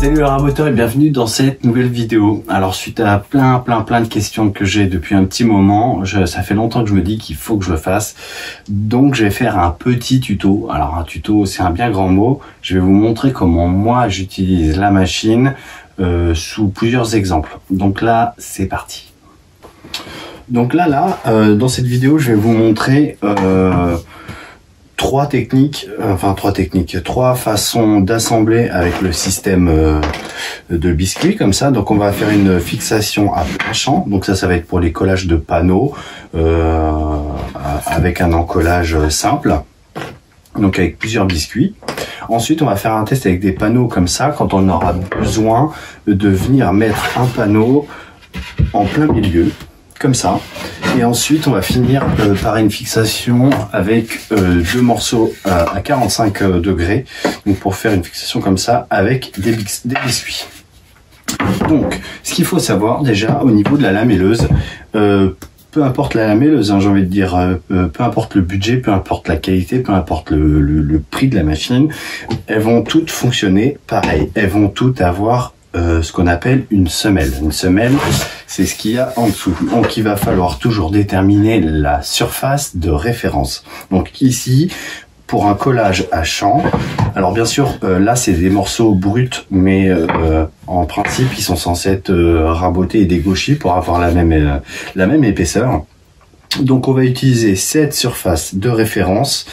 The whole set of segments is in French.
Salut les raboteurs et bienvenue dans cette nouvelle vidéo. Alors suite à plein de questions que j'ai depuis un petit moment, ça fait longtemps que je me dis qu'il faut que je le fasse. Donc je vais faire un petit tuto. Alors un tuto c'est un bien grand mot. Je vais vous montrer comment moi j'utilise la machine sous plusieurs exemples. Donc là c'est parti. Donc là dans cette vidéo je vais vous montrer trois façons d'assembler avec le système de biscuit comme ça. Donc on va faire une fixation à plein champ, donc ça va être pour les collages de panneaux avec un encollage simple, donc avec plusieurs biscuits. Ensuite on va faire un test avec des panneaux comme ça quand on aura besoin de venir mettre un panneau en plein milieu comme ça, et ensuite on va finir par une fixation avec deux morceaux à 45 degrés, donc pour faire une fixation comme ça avec des biscuits. Donc ce qu'il faut savoir déjà au niveau de la lamelleuse, peu importe la lamelleuse, hein, j'ai envie de dire, peu importe le budget, peu importe la qualité, peu importe le prix de la machine, elles vont toutes fonctionner pareil, elles vont toutes avoir ce qu'on appelle une semelle. Une semelle, c'est ce qu'il y a en dessous. Donc il va falloir toujours déterminer la surface de référence. Donc ici, pour un collage à champ, alors bien sûr là c'est des morceaux bruts, mais en principe ils sont censés être rabotés et dégauchis pour avoir la même épaisseur. Donc on va utiliser cette surface de référence,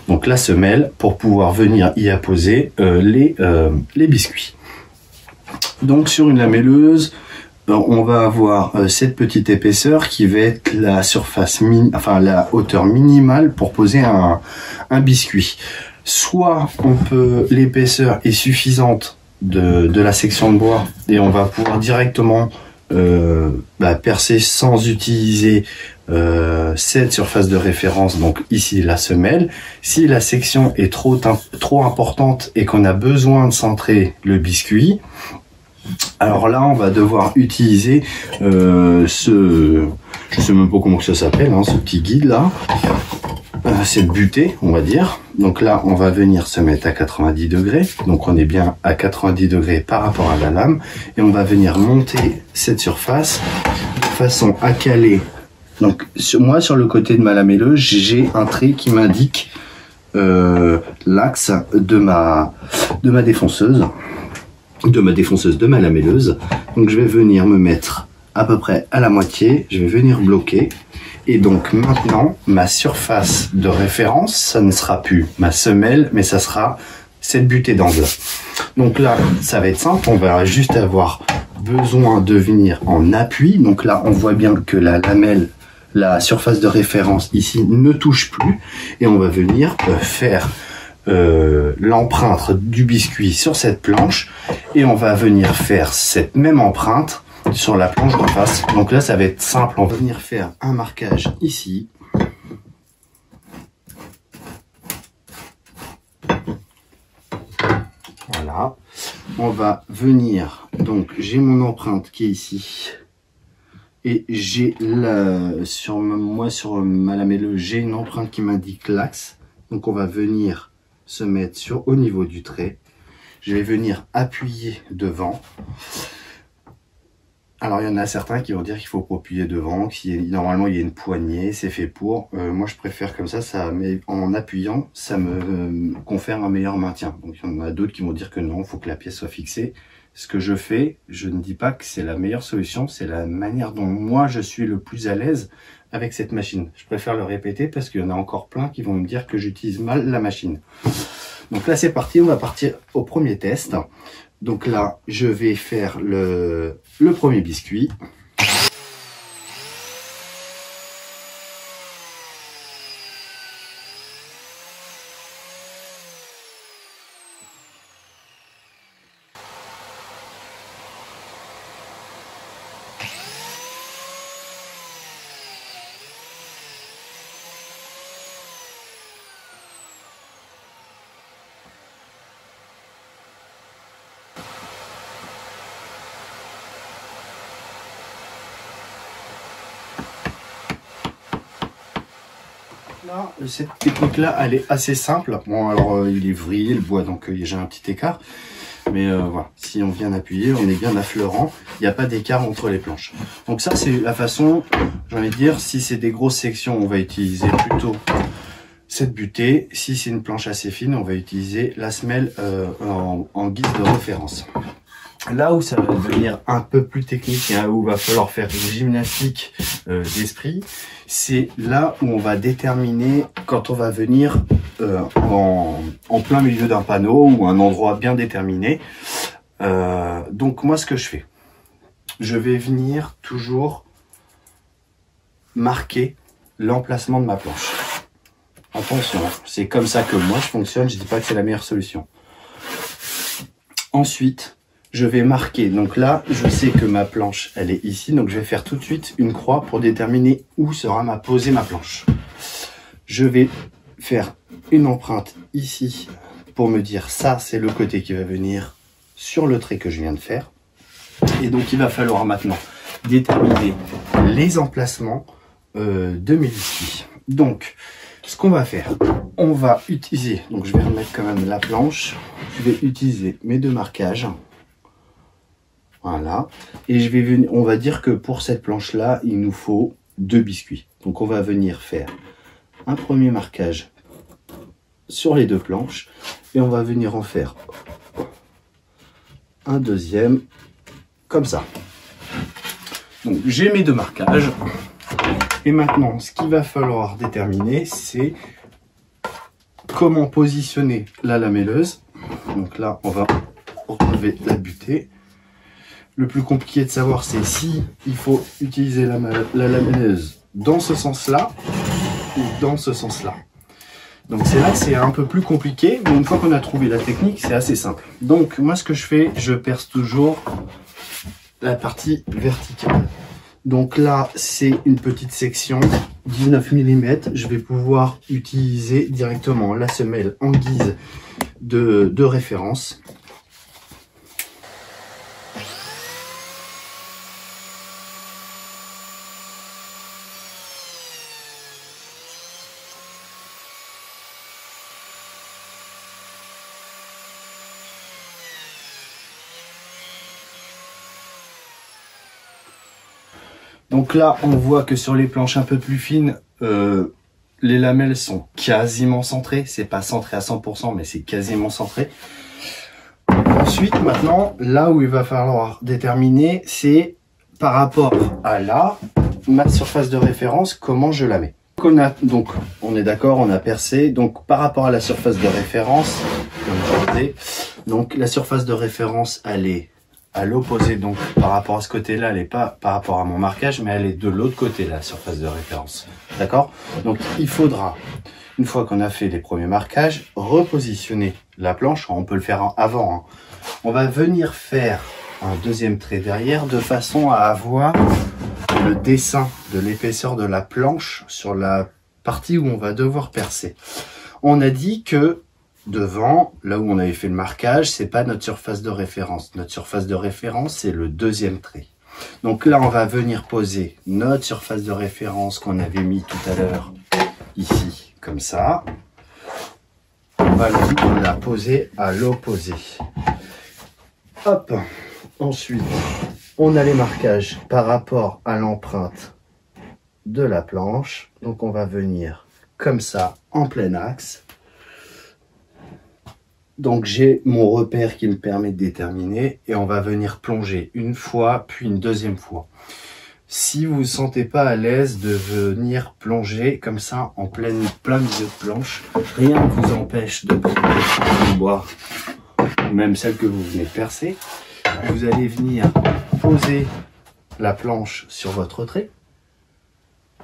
donc la semelle, pour pouvoir venir y apposer les biscuits. Donc sur une lamelleuse, on va avoir cette petite épaisseur qui va être la surface, la hauteur minimale pour poser un biscuit. Soit l'épaisseur est suffisante de la section de bois et on va pouvoir directement percer sans utiliser cette surface de référence, donc ici la semelle. Si la section est trop importante et qu'on a besoin de centrer le biscuit, alors là on va devoir utiliser je sais même pas comment ça s'appelle, hein, ce petit guide là, cette butée on va dire. Donc là on va venir se mettre à 90 degrés, donc on est bien à 90 degrés par rapport à la lame, et on va venir monter cette surface de façon à caler. Donc moi sur le côté de ma lamelleuse j'ai un trait qui m'indique l'axe de ma défonceuse, de ma lamelleuse. Donc je vais venir me mettre à peu près à la moitié, je vais venir bloquer, et donc maintenant ma surface de référence, ça ne sera plus ma semelle, mais ça sera cette butée d'angle. Donc là ça va être simple, on va juste avoir besoin de venir en appui. Donc là on voit bien que la lamelle, la surface de référence ici ne touche plus, et on va venir faire l'empreinte du biscuit sur cette planche, et on va venir faire cette même empreinte sur la planche d'en face. Donc là ça va être simple, on va venir faire un marquage ici, voilà. On va venir, donc j'ai mon empreinte qui est ici, et j'ai sur ma lamelleuse j'ai une empreinte qui m'indique l'axe. Donc on va venir se mettre au niveau du trait. Je vais venir appuyer devant. Alors il y en a certains qui vont dire qu'il faut pas appuyer devant, normalement il y a une poignée, c'est fait pour. Moi je préfère comme ça, mais en appuyant, ça me confère un meilleur maintien. Donc il y en a d'autres qui vont dire que non, il faut que la pièce soit fixée. Ce que je fais, je ne dis pas que c'est la meilleure solution, c'est la manière dont moi je suis le plus à l'aise avec cette machine. Je préfère le répéter parce qu'il y en a encore plein qui vont me dire que j'utilise mal la machine. Donc là c'est parti, on va partir au premier test. Donc là je vais faire le premier biscuit. Là, cette technique là elle est assez simple. Bon alors il est vrillé le bois, donc j'ai un petit écart. Mais voilà, si on vient appuyer, on est bien affleurant. Il n'y a pas d'écart entre les planches. Donc ça, c'est la façon, j'ai envie de dire, si c'est des grosses sections, on va utiliser plutôt cette butée. Si c'est une planche assez fine, on va utiliser la semelle en guise de référence. Là où ça va devenir un peu plus technique et où il va falloir faire une gymnastique d'esprit, c'est là où on va déterminer quand on va venir en plein milieu d'un panneau ou un endroit bien déterminé. Donc moi, ce que je fais, je vais venir toujours marquer l'emplacement de ma planche. Attention, c'est comme ça que moi je fonctionne, je dis pas que c'est la meilleure solution. Ensuite, je vais marquer, donc là, je sais que ma planche, elle est ici, donc je vais faire tout de suite une croix pour déterminer où sera posée ma planche. Je vais faire une empreinte ici pour me dire ça, c'est le côté qui va venir sur le trait que je viens de faire. Et donc, il va falloir maintenant déterminer les emplacements de mes biscuits. Donc, ce qu'on va faire, on va utiliser, donc je vais remettre quand même la planche, je vais utiliser mes deux marquages, voilà, et je vais venir, on va dire que pour cette planche là, il nous faut 2 biscuits. Donc on va venir faire un premier marquage sur les 2 planches, et on va venir en faire un deuxième, comme ça. Donc j'ai mes 2 marquages. Et maintenant, ce qu'il va falloir déterminer, c'est comment positionner la lamelleuse. Donc là, on va enlever la butée. Le plus compliqué de savoir, c'est si il faut utiliser la lamelleuse dans ce sens-là ou dans ce sens-là. Donc c'est là que c'est un peu plus compliqué, mais une fois qu'on a trouvé la technique, c'est assez simple. Donc moi, ce que je fais, je perce toujours la partie verticale. Donc là, c'est une petite section, 19 mm. Je vais pouvoir utiliser directement la semelle en guise de référence. Donc là, on voit que sur les planches un peu plus fines, les lamelles sont quasiment centrées. C'est pas centré à 100%, mais c'est quasiment centré. Ensuite, maintenant, là où il va falloir déterminer, c'est par rapport à là, ma surface de référence, comment je la mets. Donc, on est d'accord, on a percé. Donc, par rapport à la surface de référence, comme je disais, donc la surface de référence, elle est à l'opposé, donc par rapport à ce côté-là, elle n'est pas par rapport à mon marquage, mais elle est de l'autre côté, la surface de référence. D'accord? Donc il faudra, une fois qu'on a fait les premiers marquages, repositionner la planche. On peut le faire avant, hein. On va venir faire un deuxième trait derrière de façon à avoir le dessin de l'épaisseur de la planche sur la partie où on va devoir percer. On a dit que devant, là où on avait fait le marquage, c'est pas notre surface de référence. Notre surface de référence, c'est le deuxième trait. Donc là, on va venir poser notre surface de référence qu'on avait mis tout à l'heure ici, comme ça. On va la poser à l'opposé. Hop. Ensuite, on a les marquages par rapport à l'empreinte de la planche. Donc on va venir comme ça, en plein axe. Donc j'ai mon repère qui me permet de déterminer et on va venir plonger une fois puis une deuxième fois. Si vous ne vous sentez pas à l'aise de venir plonger comme ça en plein milieu de planche, rien ne vous empêche de prendre le bois, même celle que vous venez de percer. Vous allez venir poser la planche sur votre trait,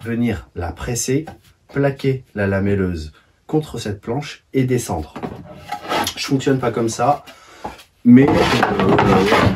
venir la presser, plaquer la lamelleuse contre cette planche et descendre. Je fonctionne pas comme ça, mais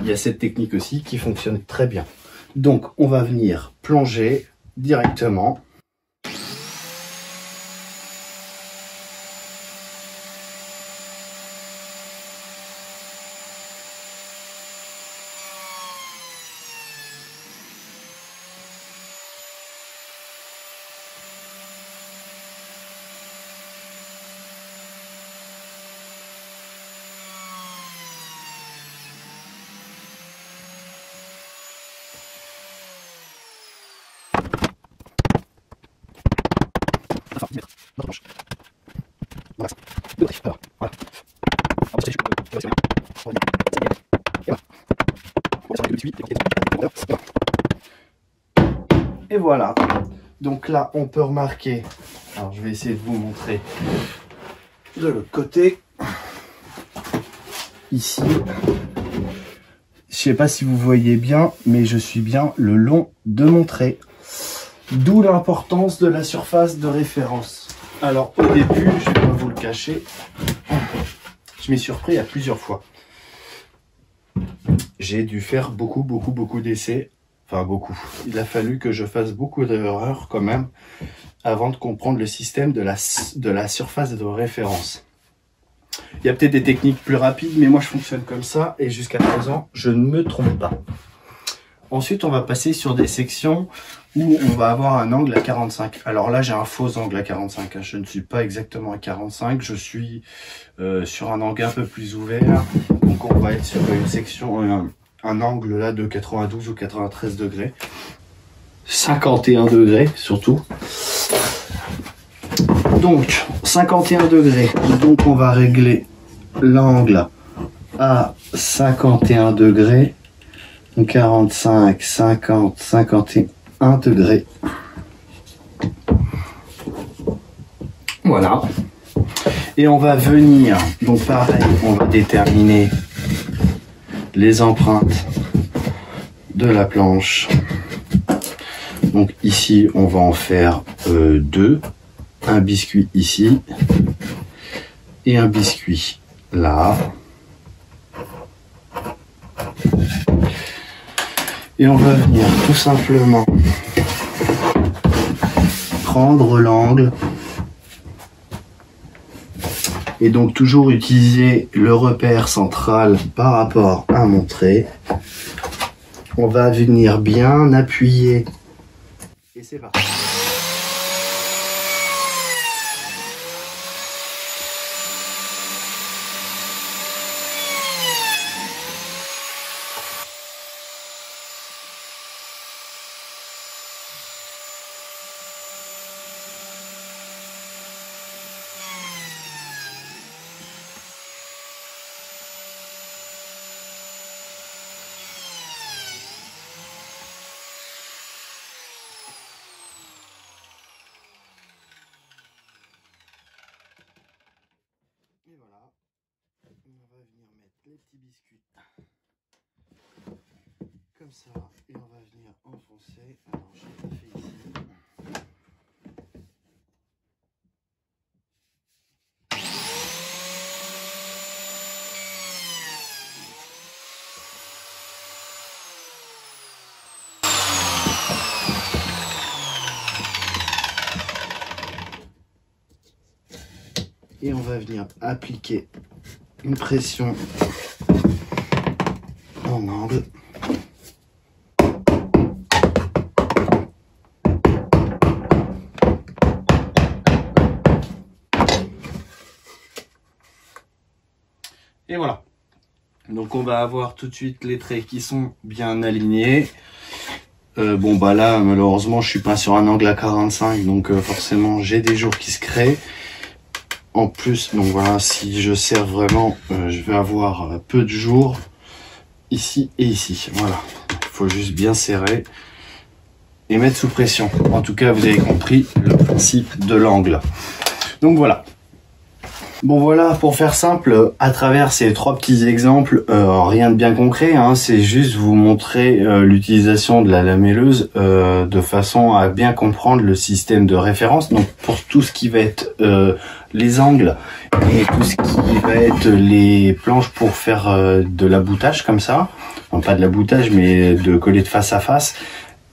il y a cette technique aussi qui fonctionne très bien. Donc on va venir plonger directement. Et voilà. Donc là, on peut remarquer. Alors, je vais essayer de vous montrer de l'autre côté. Ici. Je sais pas si vous voyez bien, mais je suis bien le long de mon trait. D'où l'importance de la surface de référence. Alors, au début, je vais pas vous le cacher, je m'y suis surpris à plusieurs fois. J'ai dû faire beaucoup d'essais. Enfin, beaucoup. Il a fallu que je fasse beaucoup d'erreurs quand même avant de comprendre le système de la surface de référence. Il y a peut-être des techniques plus rapides, mais moi je fonctionne comme ça et jusqu'à présent, je ne me trompe pas. Ensuite, on va passer sur des sections où on va avoir un angle à 45. Alors là, j'ai un faux angle à 45. Je ne suis pas exactement à 45. Je suis sur un angle un peu plus ouvert. Donc on va être sur une section, un angle là de 92 ou 93 degrés. 51 degrés surtout. Donc 51 degrés. Donc on va régler l'angle à 51 degrés. 45, 50, 51 degrés. Voilà. Et on va venir, donc pareil, on va déterminer les empreintes de la planche. Donc ici, on va en faire deux. Un biscuit ici et un biscuit là. Et on va venir tout simplement prendre l'angle et donc toujours utiliser le repère central par rapport à mon trait. On va venir bien appuyer et c'est parti. Et voilà, on va venir mettre les petits biscuits comme ça et on va venir enfoncer. Alors j'ai pas fait ici. Et on va venir appliquer une pression en angle. Et voilà. Donc on va avoir tout de suite les traits qui sont bien alignés. Bon bah là malheureusement je suis pas sur un angle à 45, donc forcément j'ai des jours qui se créent. En plus, donc voilà, si je serre vraiment, je vais avoir peu de jours ici et ici. Voilà, il faut juste bien serrer et mettre sous pression. En tout cas, vous avez compris le principe de l'angle. Donc voilà. Bon voilà, pour faire simple, à travers ces trois petits exemples, rien de bien concret, hein, c'est juste vous montrer l'utilisation de la lamelleuse de façon à bien comprendre le système de référence. Donc pour tout ce qui va être les angles et tout ce qui va être les planches pour faire de l'aboutage comme ça, enfin, pas de l'aboutage mais de coller de face à face,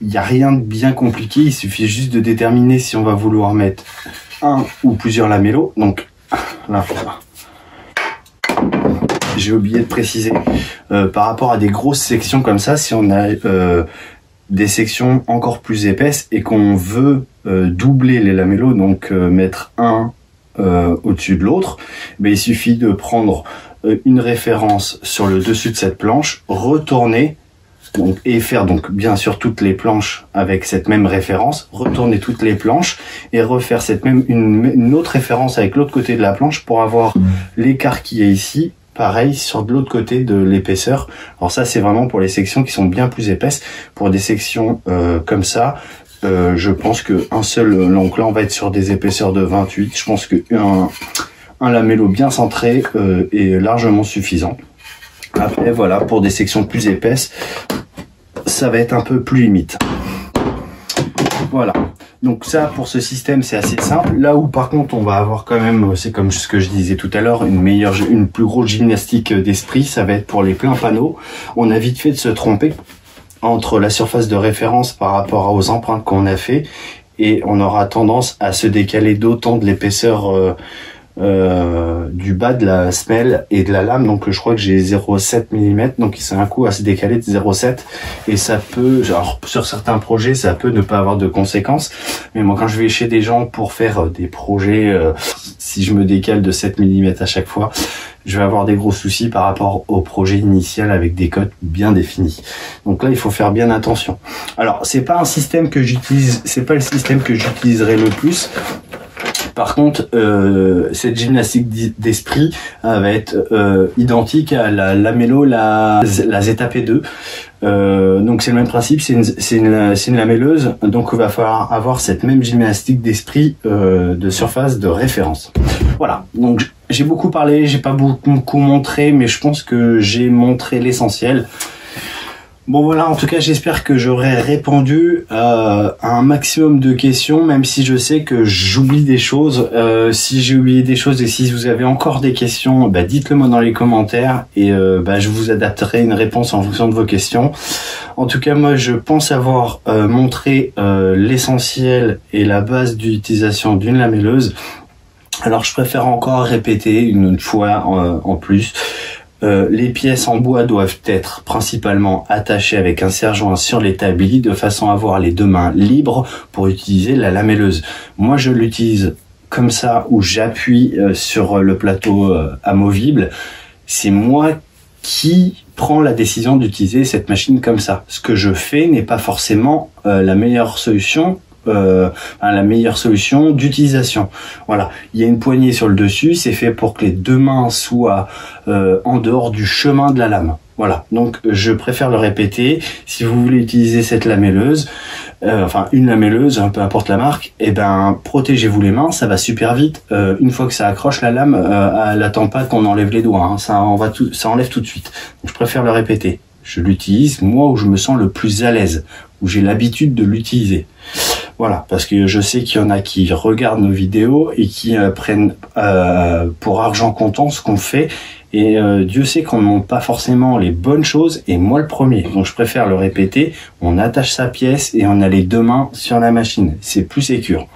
il n'y a rien de bien compliqué, il suffit juste de déterminer si on va vouloir mettre un ou plusieurs lamellos. Donc là, j'ai oublié de préciser par rapport à des grosses sections comme ça, si on a des sections encore plus épaisses et qu'on veut doubler les lamellos, donc mettre un au-dessus de l'autre, ben, il suffit de prendre une référence sur le dessus de cette planche, retourner donc, et faire donc bien sûr toutes les planches avec cette même référence, retourner toutes les planches et refaire cette même une autre référence avec l'autre côté de la planche pour avoir l'écart qui est ici pareil sur de l'autre côté de l'épaisseur. Alors ça c'est vraiment pour les sections qui sont bien plus épaisses. Pour des sections comme ça, je pense que un seul, donc là on va être sur des épaisseurs de 28. Je pense que un lamello bien centré est largement suffisant. Après voilà, pour des sections plus épaisses, ça va être un peu plus limite. Voilà. Donc ça, pour ce système, c'est assez simple. Là où par contre, on va avoir quand même, c'est comme ce que je disais tout à l'heure, une plus grosse gymnastique d'esprit, ça va être pour les pleins panneaux. On a vite fait de se tromper entre la surface de référence par rapport aux empreintes qu'on a fait, et on aura tendance à se décaler d'autant de l'épaisseur du bas de la semelle et de la lame. Donc je crois que j'ai 0,7 mm, donc c'est un coup à se décaler de 0,7, et ça peut, alors sur certains projets ça peut ne pas avoir de conséquences, mais moi quand je vais chez des gens pour faire des projets, si je me décale de 7 mm à chaque fois, je vais avoir des gros soucis par rapport au projet initial avec des cotes bien définies. Donc là, il faut faire bien attention. Alors, c'est pas un système que j'utilise, c'est pas le système que j'utiliserai le plus. Par contre, cette gymnastique d'esprit va être identique à la lamello, la ZP2. Donc c'est le même principe, c'est une lamelleuse, donc il va falloir avoir cette même gymnastique d'esprit de surface de référence. Voilà, donc j'ai beaucoup parlé, j'ai pas beaucoup montré, mais je pense que j'ai montré l'essentiel. Bon voilà, en tout cas j'espère que j'aurai répondu à un maximum de questions, même si je sais que j'oublie des choses. Si j'ai oublié des choses et si vous avez encore des questions, dites-le moi dans les commentaires, et je vous adapterai une réponse en fonction de vos questions. En tout cas moi je pense avoir montré l'essentiel et la base d'utilisation d'une lamelleuse. Alors je préfère encore répéter une fois en plus. Les pièces en bois doivent être principalement attachées avec un serre-joint sur l'établi de façon à avoir les deux mains libres pour utiliser la lamelleuse. Moi je l'utilise comme ça, où j'appuie sur le plateau amovible. C'est moi qui prends la décision d'utiliser cette machine comme ça. Ce que je fais n'est pas forcément la meilleure solution. La meilleure solution d'utilisation. Voilà, il y a une poignée sur le dessus, c'est fait pour que les deux mains soient en dehors du chemin de la lame. Voilà, donc je préfère le répéter. Si vous voulez utiliser cette lamelleuse, une lamelleuse, peu importe la marque, protégez-vous les mains, ça va super vite. Une fois que ça accroche la lame, elle attend pas qu'on enlève les doigts, hein. Ça enlève tout de suite. Donc je préfère le répéter. Je l'utilise moi où je me sens le plus à l'aise, où j'ai l'habitude de l'utiliser. Voilà, parce que je sais qu'il y en a qui regardent nos vidéos et qui prennent pour argent comptant ce qu'on fait, et Dieu sait qu'on ne montre pas forcément les bonnes choses, et moi le premier. Donc je préfère le répéter, on attache sa pièce et on a les deux mains sur la machine, c'est plus sécure.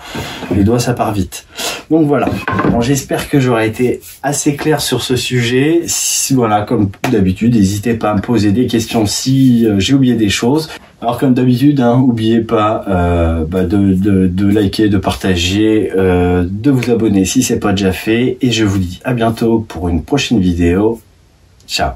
Les doigts ça part vite. Donc voilà, bon, j'espère que j'aurai été assez clair sur ce sujet. Voilà, comme d'habitude, n'hésitez pas à me poser des questions si j'ai oublié des choses. Alors comme d'habitude, n'oubliez pas de liker, de partager, de vous abonner si c'est pas déjà fait, et je vous dis à bientôt pour une prochaine vidéo. Ciao.